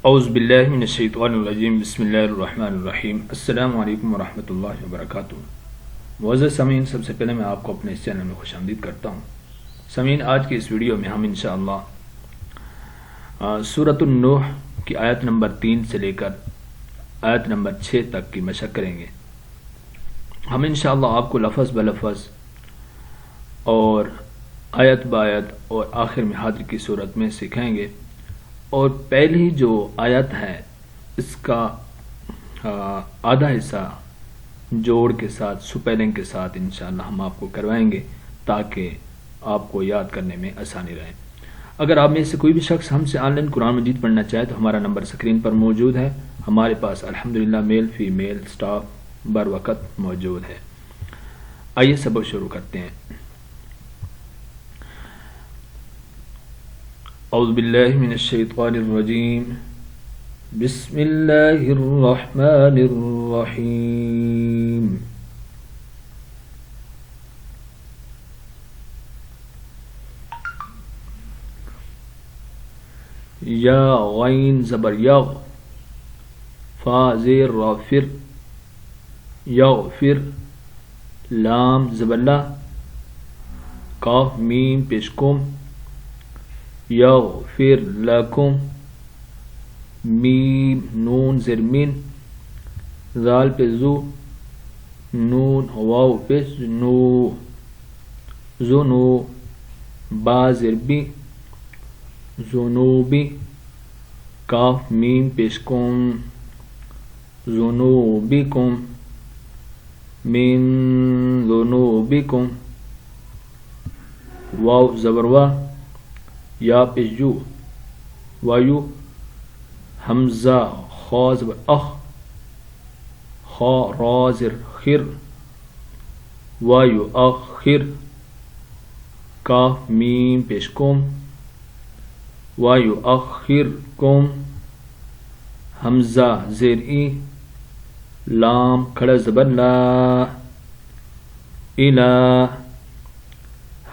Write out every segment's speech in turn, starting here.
اعوذ باللہ من الشیطان الرجیم بسم اللہ الرحمن الرحیم السلام علیکم ورحمۃ اللہ وبرکاتہ۔ معزز سامعین، سب سے پہلے میں آپ کو اپنے اس چینل میں خوش آمدید کرتا ہوں۔ سامعین، آج کی اس ویڈیو میں ہم انشاءاللہ سورۃ النوح کی آیت نمبر 3 سے لے کر آیت نمبر 6 تک کی مشق کریں گے۔ ہم انشاءاللہ آپ کو لفظ بلفظ اور آیت بآیت اور آخر میں حاضر کی صورت میں سکھائیں گے، اور پہلی جو آیت ہے اس کا آدھا حصہ جوڑ کے ساتھ سپیلنگ کے ساتھ انشاءاللہ ہم آپ کو کروائیں گے تاکہ آپ کو یاد کرنے میں آسانی رہے۔ اگر آپ میں سے کوئی بھی شخص ہم سے آن لائن قرآن مجید پڑھنا چاہے تو ہمارا نمبر سکرین پر موجود ہے۔ ہمارے پاس الحمدللہ میل فیمیل سٹاف بر وقت موجود ہے۔ آئیے سبق شروع کرتے ہیں۔ اعوذ باللہ من الشیطان الرجیم بسم اللہ الرحمن الرحیم۔ یا غین زبر یغ، فا زیر را فر، یغفر، لام زبر لا، کاف میم پیش کم، یغفر لکم، میم نون زر من، ذال پہ زو، نون واو پہ نو، زنو، با زر بی، ذنوبی، کاف میم پیش کم، ذنوبکم، من ذنوبکم، واو زبر وا، یا پیش یو، وایو، حمزہ خا زبر اخ، خا را زر خر، وایو اخر، کاف میم پیش کم، وایو اخر کم، حمزہ زیر ای، لام کھڑا زبر لا، الا،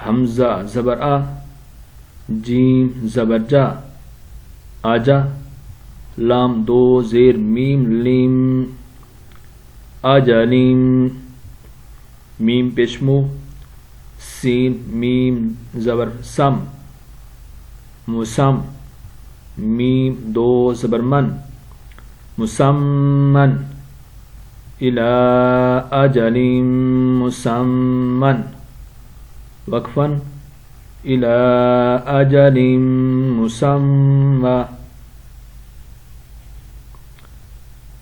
حمزہ زبر آ، جیم زبر جا، آجا، لام دو زیر میم لیم، آجالیم، میم پیشمو، سین میم زبر سم، مسم، میم دو زبر من، مسمن، الی اجل مسمن، وقفن، الی اجل مسمى،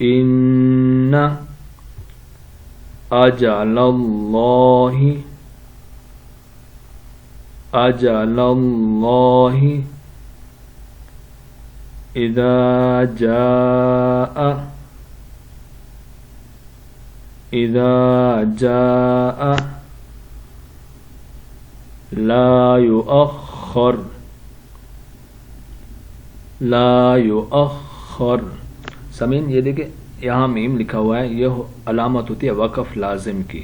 ان اجل اللہ، اجل اللہ اذا جاء، اذا جاء لا يؤخر، لا يؤخر۔ سامعین، یہ دیکھیں یہاں میم لکھا ہوا ہے، یہ علامت ہوتی ہے وقف لازم کی،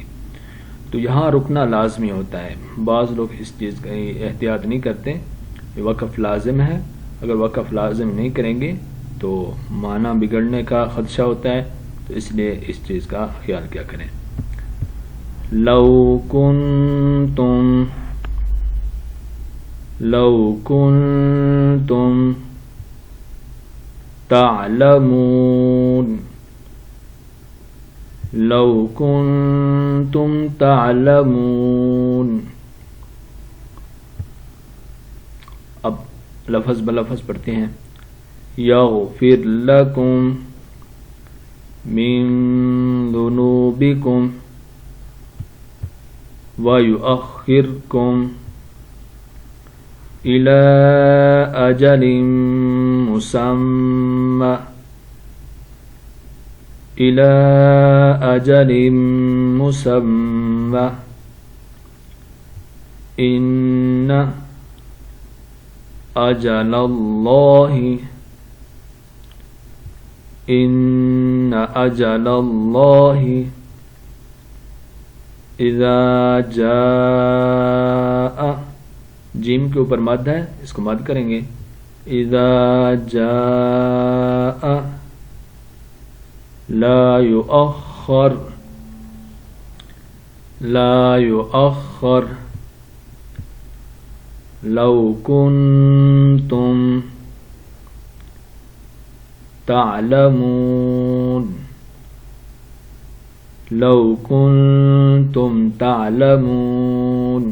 تو یہاں رکنا لازمی ہوتا ہے۔ بعض لوگ اس چیز کا احتیاط نہیں کرتے، یہ وقف لازم ہے، اگر وقف لازم نہیں کریں گے تو معنی بگڑنے کا خدشہ ہوتا ہے، تو اس لیے اس چیز کا خیال کیا کریں۔ لو کنتم، لو کنتم تعلمون، لو کنتم تعلمون۔ اب لفظ بلفظ پڑھتے ہیں۔ یغفر لکم من ذنوبکم ویؤخرکم الی اجل مسمى، الی اجل مسمى، ان اجل اللہ، ان اجل اللہ اذا جاء، جیم کے اوپر مد ہے، اس کو مد کریں گے، اذا جاء لا يؤخر لا يؤخر لو كنتم تعلمون لو كنتم تعلمون.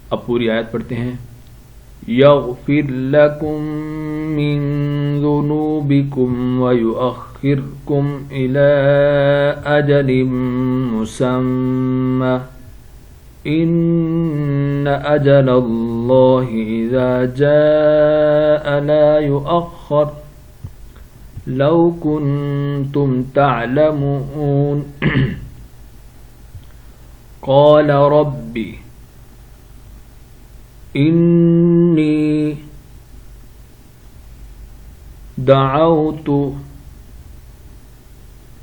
اب پوری آیت پڑھتے ہیں. یغفر لکم من ذنوبکم ویؤخرکم الی اجل مسمى ان اجل اللہ اذا جاء لا یؤخر لو کنتم تعلمون. قال ربی انی دعوت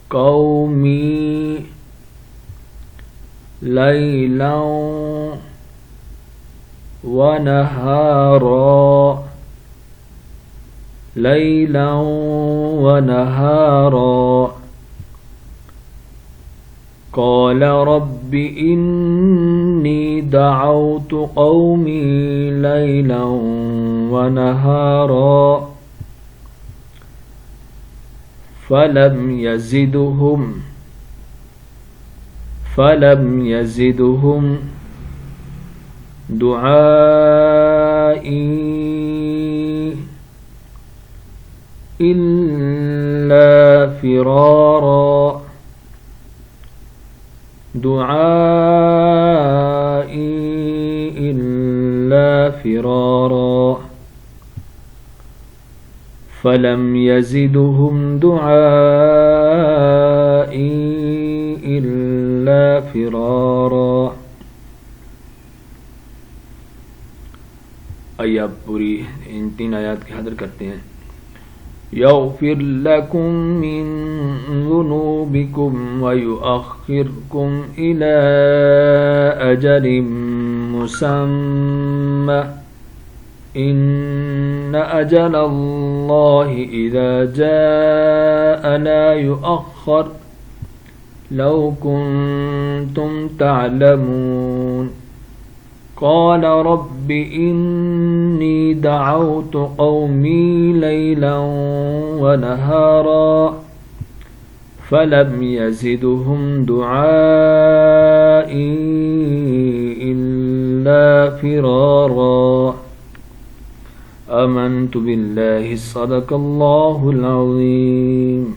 قومی لیلا ونہارا لیلا ونہارا. قال رب إني دعوت قومي ليلا ونهارا فلم يزدهم دعائي إلا فرارا دعائي إلا فرارا فلم يزدهم دعائي إلا فرارا. آئیے اب پوری ان 3 آیات کی حاضر کرتے ہیں. یغفر لکم من ذنوبکم ویؤخرکم الی اجل مسمى ان اجل اللہ اذا جاء لا یؤخر لو کنتم تعلمون. قال رب إني دعوت قومي ليلا ونهارا فلم يزدهم دعائي إلا فرارا. آمنت بالله صدق الله العظيم.